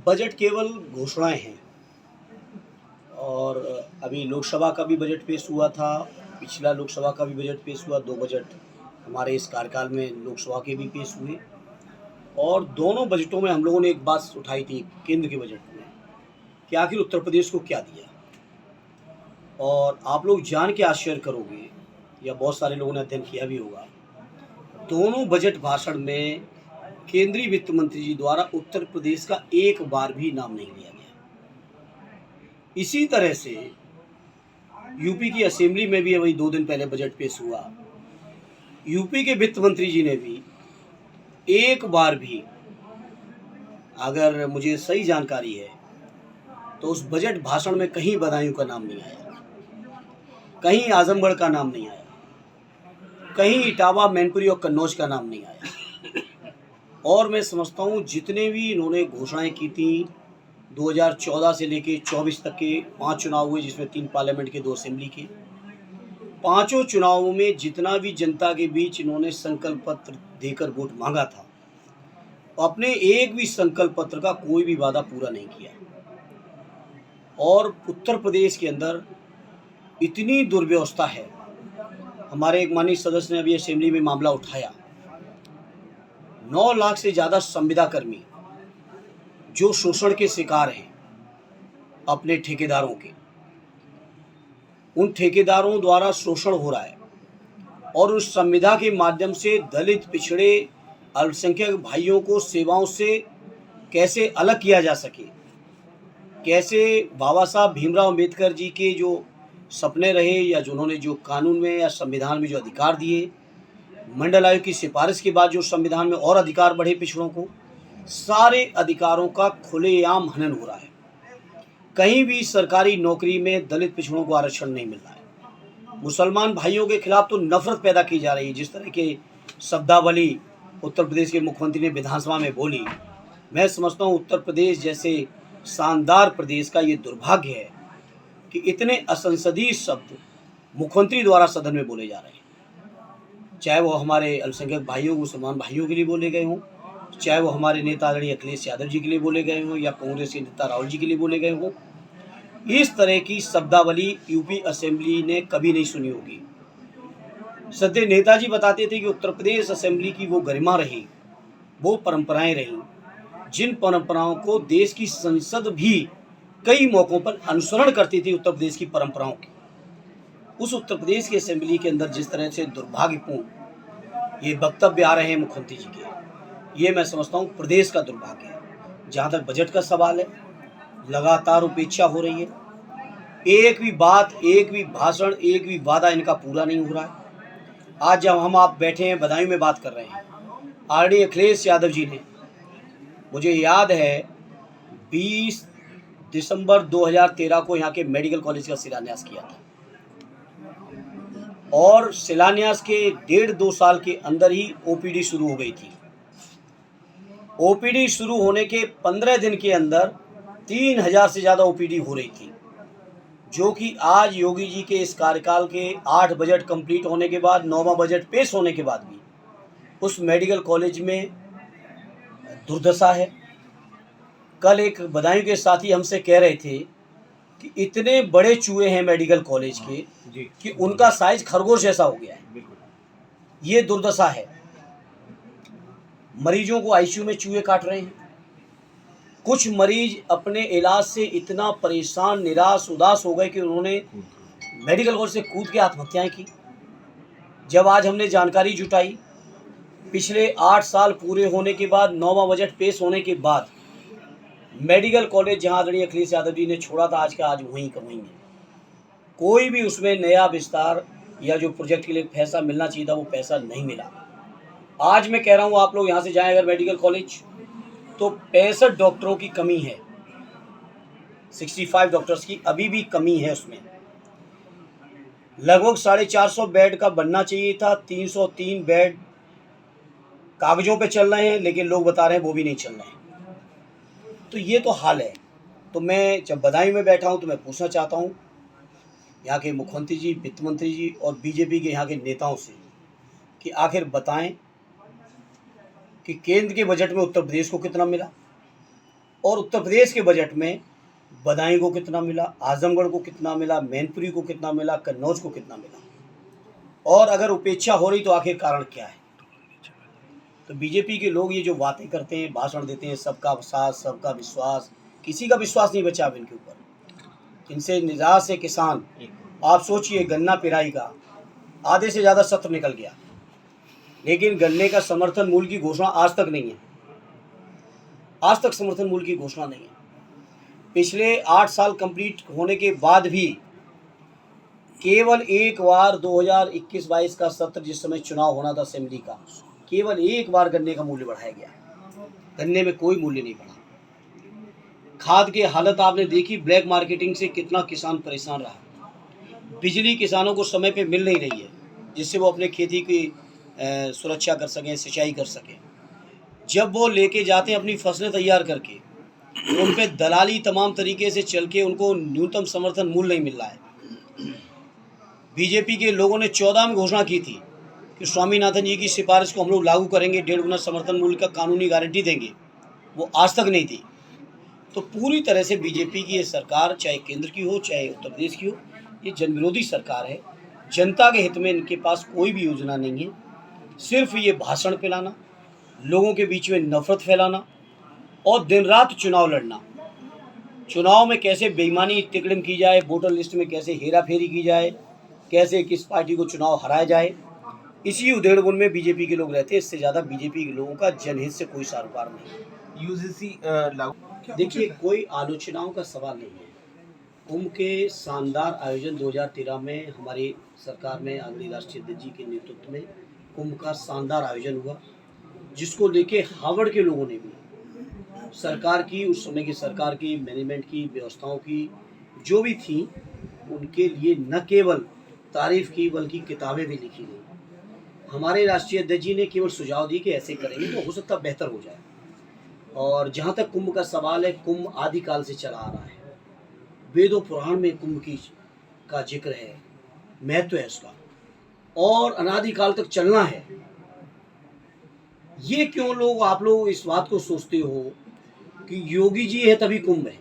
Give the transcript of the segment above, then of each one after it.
Budget केवल घोषणाएं हैं। और अभी लोकसभा का भी बजट पेश हुआ था, पिछला लोकसभा का भी बजट पेश हुआ, 2 बजट हमारे इस कार्यकाल में लोकसभा के भी पेश हुए। और दोनों बजटों में हम लोगों ने एक बात उठाई थी केंद्र के बजट में, कि आखिर उत्तर प्रदेश को क्या दिया। और आप लोग जान के आश्चर्य करोगे, या बहुत सारे लोगों ने अध्ययन किया भी होगा, दोनों बजट भाषण में केंद्रीय वित्त मंत्री जी द्वारा उत्तर प्रदेश का एक बार भी नाम नहीं लिया गया। इसी तरह से यूपी की असेंबली में भी अभी 2 दिन पहले बजट पेश हुआ। यूपी के वित्त मंत्री जी ने भी एक बार भी, अगर मुझे सही जानकारी है, तो उस बजट भाषण में कहीं बदायूं का नाम नहीं आया, कहीं आजमगढ़ का नाम नहीं आया, कहीं इटावा, मैनपुरी और कन्नौज का नाम नहीं आया। और मैं समझता हूँ जितने भी इन्होंने घोषणाएं की थी 2014 से लेके 24 तक के 5 चुनाव हुए, जिसमें 3 पार्लियामेंट के, 2 असेंबली के, पांचों चुनावों में जितना भी जनता के बीच इन्होंने संकल्प पत्र देकर वोट मांगा था, अपने एक भी संकल्प पत्र का कोई भी वादा पूरा नहीं किया। और उत्तर प्रदेश के अंदर इतनी दुर्व्यवस्था है। हमारे एक माननीय सदस्य ने अभी असेंबली में मामला उठाया, 9 लाख से ज़्यादा संविदा कर्मी जो शोषण के शिकार हैं अपने ठेकेदारों के, उन ठेकेदारों द्वारा शोषण हो रहा है। और उस संविदा के माध्यम से दलित, पिछड़े, अल्पसंख्यक भाइयों को सेवाओं से कैसे अलग किया जा सके, कैसे बाबा साहब भीमराव अम्बेडकर जी के जो सपने रहे, या जिन्होंने जो कानून में या संविधान में जो अधिकार दिए, मंडल आयोग की सिफारिश के बाद जो संविधान में और अधिकार बढ़े पिछड़ों को, सारे अधिकारों का खुलेआम हनन हो रहा है। कहीं भी सरकारी नौकरी में दलित पिछड़ों को आरक्षण नहीं मिल रहा है। मुसलमान भाइयों के खिलाफ तो नफरत पैदा की जा रही है। जिस तरह के शब्दावली उत्तर प्रदेश के मुख्यमंत्री ने विधानसभा में बोली, मैं समझता हूँ उत्तर प्रदेश जैसे शानदार प्रदेश का ये दुर्भाग्य है कि इतने असंसदीय शब्द मुख्यमंत्री द्वारा सदन में बोले जा रहे हैं। चाहे वो हमारे अल्पसंख्यक भाइयों, मुसलमान भाइयों के लिए बोले गए हों, चाहे वो हमारे नेता आदरणीय अखिलेश यादव जी के लिए बोले गए हों, या कांग्रेस के नेता राहुल जी के लिए बोले गए हों, इस तरह की शब्दावली यूपी असेंबली ने कभी नहीं सुनी होगी। सत्य नेताजी बताते थे कि उत्तर प्रदेश असेंबली की वो गरिमा रही, वो परंपराएं रहीं, जिन परंपराओं को देश की संसद भी कई मौकों पर अनुसरण करती थी, उत्तर प्रदेश की परंपराओं की। उस उत्तर प्रदेश की असेंबली के अंदर जिस तरह से दुर्भाग्यपूर्ण ये वक्तव्य आ रहे हैं मुख्यमंत्री जी के, ये मैं समझता हूँ प्रदेश का दुर्भाग्य है। जहाँ तक बजट का सवाल है, लगातार उपेक्षा हो रही है। एक भी बात, एक भी भाषण, एक भी वादा इनका पूरा नहीं हो रहा है। आज जब हम आप बैठे हैं बदायूं में बात कर रहे हैं, आदरणीय अखिलेश यादव जी ने, मुझे याद है 20 दिसंबर 2013 को यहाँ के मेडिकल कॉलेज का शिलान्यास किया था। और शिलान्यास के 1.5-2 साल के अंदर ही ओपीडी शुरू हो गई थी। ओपीडी शुरू होने के 15 दिन के अंदर 3000 से ज़्यादा ओपीडी हो रही थी, जो कि आज योगी जी के इस कार्यकाल के 8 बजट कंप्लीट होने के बाद, 9वां बजट पेश होने के बाद भी उस मेडिकल कॉलेज में दुर्दशा है। कल एक बदायूं के साथी हमसे कह रहे थे कि इतने बड़े चूहे हैं मेडिकल कॉलेज के कि उनका साइज खरगोश जैसा हो गया है। ये दुर्दशा है। मरीजों को आईसीयू में चूहे काट रहे हैं। कुछ मरीज अपने इलाज से इतना परेशान, निराश, उदास हो गए कि उन्होंने मेडिकल कॉलेज से कूद के आत्महत्याएं की। जब आज हमने जानकारी जुटाई, पिछले 8 साल पूरे होने के बाद, 9वां बजट पेश होने के बाद, मेडिकल कॉलेज जहां आदरणीय अखिलेश यादव जी ने छोड़ा था, आज का आज वहीं का वहीं है। कोई भी उसमें नया विस्तार या जो प्रोजेक्ट के लिए पैसा मिलना चाहिए था, वो पैसा नहीं मिला। आज मैं कह रहा हूँ, आप लोग यहाँ से जाएं अगर मेडिकल कॉलेज, तो 65 डॉक्टरों की कमी है, 65 डॉक्टर्स की अभी भी कमी है। उसमें लगभग 450 बेड का बनना चाहिए था, 303 बेड कागजों पे चल रहे हैं, लेकिन लोग बता रहे हैं वो भी नहीं चल रहे हैं। तो ये तो हाल है। तो मैं जब बदायूं में बैठा हूँ तो मैं पूछना चाहता हूँ यहाँ के मुख्यमंत्री जी, वित्त मंत्री जी और बीजेपी के यहाँ के नेताओं से कि आखिर बताएं कि केंद्र के बजट में उत्तर प्रदेश को कितना मिला, और उत्तर प्रदेश के बजट में बदायूं को कितना मिला, आजमगढ़ को कितना मिला, मैनपुरी को कितना मिला, कन्नौज को कितना मिला, और अगर उपेक्षा हो रही तो आखिर कारण क्या है। तो बीजेपी के लोग ये जो बातें करते हैं, भाषण देते हैं, सबका साथ सबका विश्वास, किसी का विश्वास नहीं बचा अब इनके ऊपर। इनसे निराश है किसान। आप सोचिए, गन्ना पेराई का आधे से ज़्यादा सत्र निकल गया, लेकिन गन्ने का समर्थन मूल्य की घोषणा आज तक नहीं है। आज तक समर्थन मूल्य की घोषणा नहीं है। पिछले 8 साल कंप्लीट होने के बाद भी केवल एक बार 2021-22 का सत्र, जिस समय चुनाव होना था असेंबली का, केवल एक बार गन्ने का मूल्य बढ़ाया गया। गन्ने में कोई मूल्य नहीं बढ़ा। खाद की हालत आपने देखी, ब्लैक मार्केटिंग से कितना किसान परेशान रहा। बिजली किसानों को समय पे मिल नहीं रही है, जिससे वो अपने खेती की सुरक्षा कर सकें, सिंचाई कर सकें। जब वो लेके जाते हैं अपनी फसलें तैयार करके, तो उन पे दलाली तमाम तरीके से चल के उनको न्यूनतम समर्थन मूल्य नहीं मिल रहा है। बीजेपी के लोगों ने 14 में घोषणा की थी कि स्वामीनाथन जी की सिफारिश को हम लोग लागू करेंगे, 1.5 गुना समर्थन मूल्य का कानूनी गारंटी देंगे। वो आज तक नहीं थी। तो पूरी तरह से बीजेपी की ये सरकार, चाहे केंद्र की हो चाहे उत्तर प्रदेश की हो, ये जन विरोधी सरकार है। जनता के हित में इनके पास कोई भी योजना नहीं है। सिर्फ ये भाषण फैलाना, लोगों के बीच में नफरत फैलाना और दिन रात चुनाव लड़ना। चुनाव में कैसे बेईमानी तिकड़म की जाए, वोटर लिस्ट में कैसे हेरा फेरी की जाए, कैसे किस पार्टी को चुनाव हराया जाए, इसी उधेड़बुन में बीजेपी के लोग रहते हैं। इससे ज़्यादा बीजेपी के लोगों का जनहित से कोई सरोकार नहीं। यूजीसी देखिए, कोई आलोचनाओं का सवाल नहीं है। कुंभ के शानदार आयोजन 2013 में हमारी सरकार में आदरणीय राष्ट्रीय अध्यक्ष जी के नेतृत्व में कुंभ का शानदार आयोजन हुआ, जिसको लेके हावड़ के लोगों ने भी सरकार की, उस समय की सरकार की मैनेजमेंट की व्यवस्थाओं की जो भी थी, उनके लिए न केवल तारीफ की बल्कि किताबें भी लिखी गई। हमारे राष्ट्रीय अध्यक्ष जी ने केवल सुझाव दिए कि ऐसे करेंगे तो हो सकता बेहतर हो जाए। और जहाँ तक कुंभ का सवाल है, कुंभ आदिकाल से चला आ रहा है। वेदों पुराण में कुंभ का जिक्र है, महत्व है उसका, और अनादिकाल तक चलना है। ये क्यों आप लोग इस बात को सोचते हो कि योगी जी है तभी कुंभ है,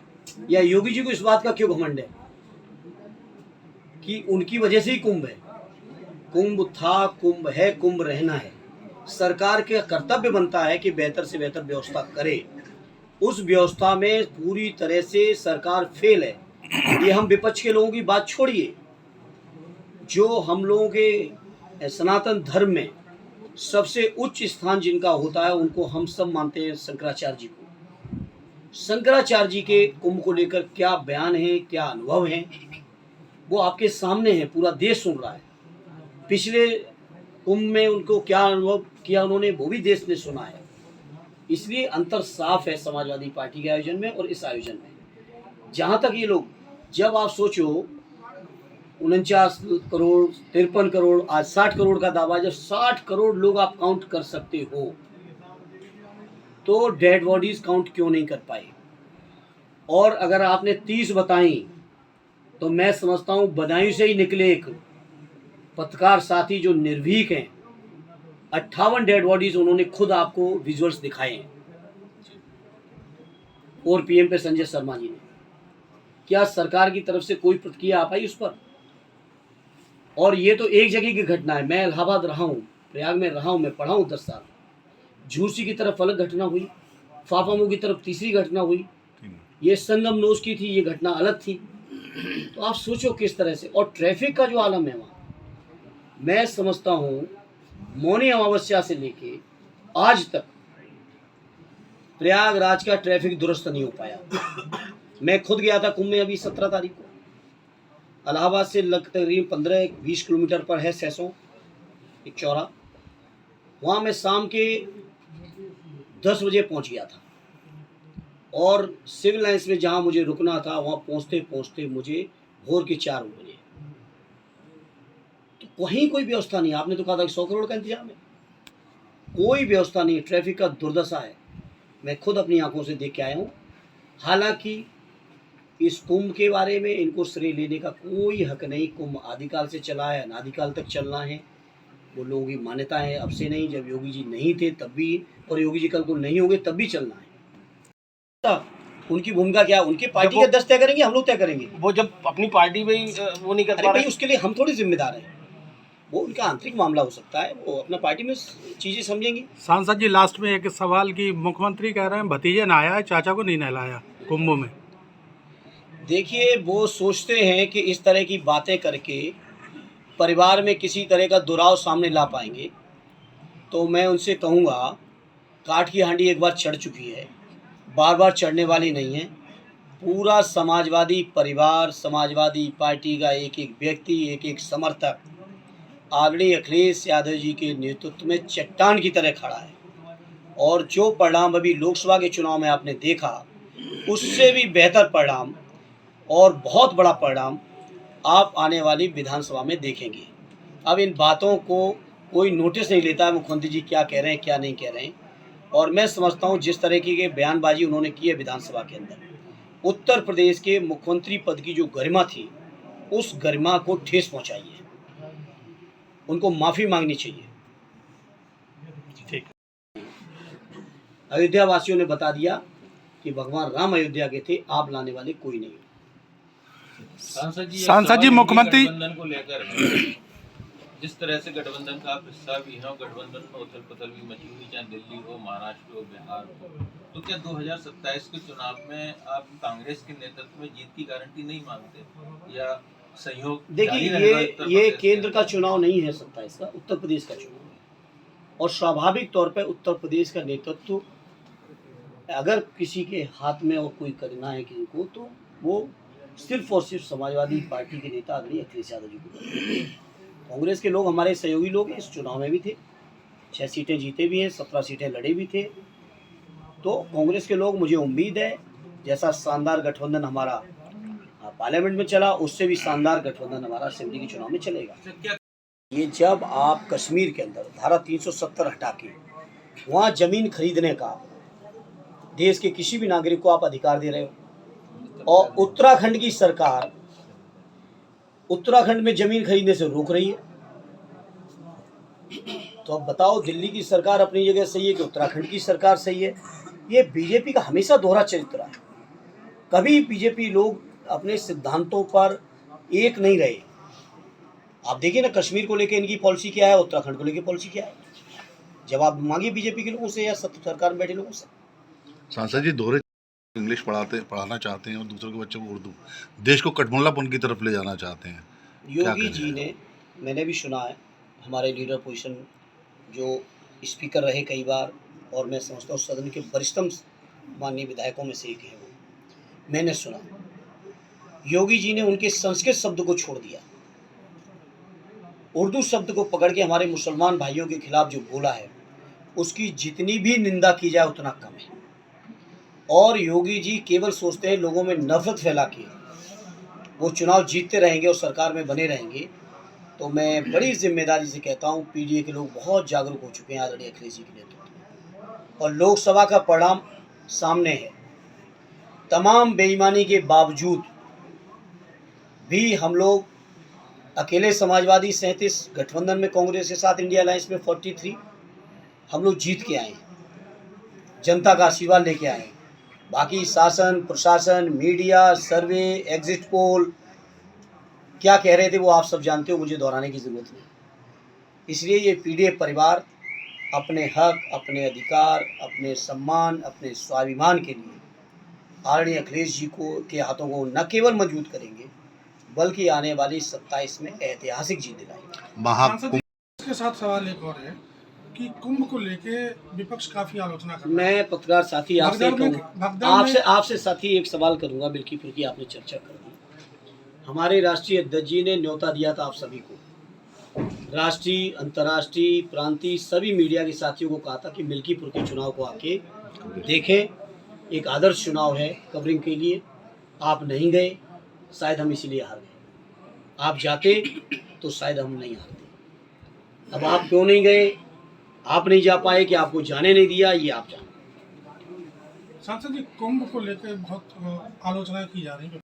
या योगी जी को इस बात का क्यों घमंड है कि उनकी वजह से ही कुंभ है। कुंभ था, कुंभ है, कुंभ रहना है। सरकार के कर्तव्य बनता है कि बेहतर से बेहतर व्यवस्था करे। उस व्यवस्था में पूरी तरह से सरकार फेल है। ये हम विपक्ष के लोगों की बात छोड़िए, जो हम लोगों के सनातन धर्म में सबसे उच्च स्थान जिनका होता है, उनको हम सब मानते हैं शंकराचार्य जी को। शंकराचार्य जी के कुंभ को लेकर क्या बयान है, क्या अनुभव है, वो आपके सामने है, पूरा देश सुन रहा है। पिछले कुंभ में उनको क्या अनुभव किया उन्होंने, वो भी देश ने सुना है। इसलिए अंतर साफ है समाजवादी पार्टी के आयोजन में और इस आयोजन में। जहाँ तक ये लोग, जब आप सोचो 49 करोड़ 53 करोड़, आज 60 करोड़ का दावा, जब 60 करोड़ लोग आप काउंट कर सकते हो, तो डेड बॉडीज काउंट क्यों नहीं कर पाए। और अगर आपने 30 बताई, तो मैं समझता हूँ बदायूं से ही निकले एक पत्रकार साथी जो निर्भीक हैं, 58 डेड बॉडीज उन्होंने खुद आपको विजुअल्स दिखाए हैं। और पीएम पे संजय शर्मा जी ने, क्या सरकार की तरफ से कोई प्रतिक्रिया आ पाई उस पर? और ये तो एक जगह की घटना है। मैं इलाहाबाद रहा हूँ, प्रयाग में रहा हूँ, मैं पढ़ा हूँ 10 साल। झूसी की तरफ अलग घटना हुई, फाफामू की तरफ तीसरी घटना हुई, ये संगम नोज की थी, ये घटना अलग थी। तो आप सोचो किस तरह से। और ट्रैफिक का जो आलम है वहाँ, मैं समझता हूँ मौनी अमावस्या से लेके आज तक प्रयागराज का ट्रैफिक दुरुस्त नहीं हो पाया। मैं खुद गया था कुंभ में अभी 17 तारीख को। इलाहाबाद से करीब 15-20 किलोमीटर पर है सैसों, एक चौरा। वहाँ मैं शाम के 10 बजे पहुँच गया था, और सिविल लाइन्स में जहाँ मुझे रुकना था, वहाँ पहुँचते पहुँचते मुझे भोर के 4 बजे। तो कहीं कोई व्यवस्था नहीं। आपने तो कहा था कि 100 करोड़ का इंतजाम है, कोई व्यवस्था नहीं। ट्रैफिक का दुर्दशा है, मैं खुद अपनी आंखों से देख के आया हूँ। हालांकि इस कुंभ के बारे में इनको श्रेय लेने का कोई हक नहीं। कुंभ आदिकाल से चला है, अनादिकाल तक चलना है, वो लोगों की मान्यता है। अब से नहीं, जब योगी जी नहीं थे तब भी, और योगी जी कल को नहीं होंगे तब भी चलना है। उनकी भूमिका क्या, उनकी पार्टी के अध्यक्ष तय करेंगे, हम लोग तय करेंगे। वो जब अपनी पार्टी में ही वो नहीं कर अरे पा भाई रहे, उसके लिए हम थोड़ी जिम्मेदार हैं, वो उनका आंतरिक मामला हो सकता है, वो अपना पार्टी में चीज़ें समझेंगे। सांसद जी लास्ट में एक सवाल की मुख्यमंत्री कह रहे हैं भतीजे नहाया है, चाचा को नहीं नहलाया कुंभ में। देखिए वो सोचते हैं कि इस तरह की बातें करके परिवार में किसी तरह का दुराव सामने ला पाएंगे, तो मैं उनसे कहूँगा काठ की हांडी एक बार चढ़ चुकी है, बार बार चढ़ने वाली नहीं है। पूरा समाजवादी परिवार, समाजवादी पार्टी का एक एक व्यक्ति, एक एक समर्थक आदरणीय अखिलेश यादव जी के नेतृत्व में चट्टान की तरह खड़ा है। और जो परिणाम अभी लोकसभा के चुनाव में आपने देखा, उससे भी बेहतर परिणाम और बहुत बड़ा परिणाम आप आने वाली विधानसभा में देखेंगे। अब इन बातों को कोई नोटिस नहीं लेता है, मुख्यमंत्री जी क्या कह रहे हैं क्या नहीं कह रहे हैं। और मैं समझता हूँ जिस तरीके के बयानबाजी उन्होंने की है विधानसभा के अंदर, उत्तर प्रदेश के मुख्यमंत्री पद की जो गरिमा थी, उस गरिमा को ठेस पहुँचाई है, उनको माफ़ी मांगनी चाहिए। ठीक। अयोध्या वासियों ने बता दिया कि भगवान राम अयोध्या के थे, आप लाने वाले कोई नहीं। सांसद जी मुख्यमंत्री गठबंधन को लेकर जिस तरह से गठबंधन का आप हिस्सा भी हैं, गठबंधन में उथल पुथल भी मची हुई, चाहे दिल्ली हो, महाराष्ट्र हो, बिहार हो, तो क्या 2027 के चुनाव में आप कांग्रेस के नेतृत्व में जीत की गारंटी नहीं मांगते या सहयोग? देखिए ये केंद्र का चुनाव नहीं है 27 का, उत्तर प्रदेश का चुनाव है। और स्वाभाविक तौर पर उत्तर प्रदेश का नेतृत्व अगर किसी के हाथ में और कोई करना है किसी को, तो वो सिर्फ और सिर्फ समाजवादी पार्टी के नेता आदरणीय अखिलेश यादव जी को। कांग्रेस के लोग हमारे सहयोगी लोग इस चुनाव में भी थे, 6 सीटें जीते भी हैं, 17 सीटें लड़े भी थे। तो कांग्रेस के लोग, मुझे उम्मीद है जैसा शानदार गठबंधन हमारा पार्लियामेंट में चला, उससे भी शानदार गठबंधन हमारा असेंबली के चुनाव में चलेगा। ये जब आप कश्मीर के अंदर धारा 370 हटा के वहाँ ज़मीन खरीदने का देश के किसी भी नागरिक को आप अधिकार दे रहे हो, और उत्तराखंड की सरकार उत्तराखंड में ज़मीन खरीदने से रोक रही है, तो अब बताओ दिल्ली की सरकार अपनी जगह सही है कि उत्तराखंड की सरकार सही है? ये बीजेपी का हमेशा दोहरा चरित्र रहा है। कभी बीजेपी लोग अपने सिद्धांतों पर एक नहीं रहे। आप देखिए ना, कश्मीर को लेकर इनकी पॉलिसी क्या है, उत्तराखंड को लेकर पॉलिसी क्या है। जवाब मांगिए बीजेपी के लोगों से या सरकार में बैठे लोगों से। सांसद जी दोहरे इंग्लिश पढ़ाना चाहते हैं और दूसरों के बच्चों को उर्दू, देश को कठमुल्लापन की तरफ ले जाना चाहते हैं। योगी जी ने, मैंने भी सुना है, हमारे लीडर पोजीशन जो स्पीकर रहे कई बार, और मैं समझता हूँ सदन के वरिष्ठतम माननीय विधायकों में से एक है वो, मैंने सुना योगी जी ने उनके संस्कृत शब्द को छोड़ दिया, उर्दू शब्द को पकड़ के हमारे मुसलमान भाइयों के खिलाफ जो बोला है, उसकी जितनी भी निंदा की जाए उतना कम है। और योगी जी केवल सोचते हैं लोगों में नफरत फैला के वो चुनाव जीतते रहेंगे और सरकार में बने रहेंगे। तो मैं बड़ी जिम्मेदारी से कहता हूँ, पीडीए के लोग बहुत जागरूक हो चुके हैं आदरणीय अखिलेश जी के नेतृत्व में, और लोकसभा का परिणाम सामने है। तमाम बेईमानी के बावजूद भी हम लोग अकेले समाजवादी 37, गठबंधन में कांग्रेस के साथ इंडिया अलायंस में 43, हम लोग जीत के आए हैं, जनता का आशीर्वाद लेके आए हैं। बाकी शासन, प्रशासन, मीडिया, सर्वे, एग्जिट पोल क्या कह रहे थे वो आप सब जानते हो, मुझे दोहराने की ज़रूरत नहीं। इसलिए ये पीडीए परिवार अपने हक, अपने अधिकार, अपने सम्मान, अपने स्वाभिमान के लिए आदरणीय अखिलेश जी को के हाथों को न केवल मजबूत करेंगे, बल्कि आने वाली 27 में ऐतिहासिक जीत दिलाएंगे। महाकुंभ के साथ सवाल एक और है कि कुंभ को लेके विपक्ष काफी आलोचना कर रहा है। मैं पत्रकार साथी आपसे साथी एक सवाल करूंगा, बिल्कीपुर की आपने चर्चा कर दी। हमारे राष्ट्रीय अध्यक्ष जी ने न्योता दिया था आप सभी को, राष्ट्रीय, अंतर्राष्ट्रीय, प्रांतीय सभी मीडिया के साथियों को कहा था कि मिल्कीपुर के चुनाव को आके देखें, एक आदर्श चुनाव है कवरिंग के लिए। आप नहीं गए, शायद हम इसीलिए हार गए। आप जाते तो शायद हम नहीं हारते। अब आप क्यों नहीं गए, आप नहीं जा पाए कि आपको जाने नहीं दिया, ये आप जाने। सांसद जी कुंभ को लेकर बहुत आलोचना की जा रही है।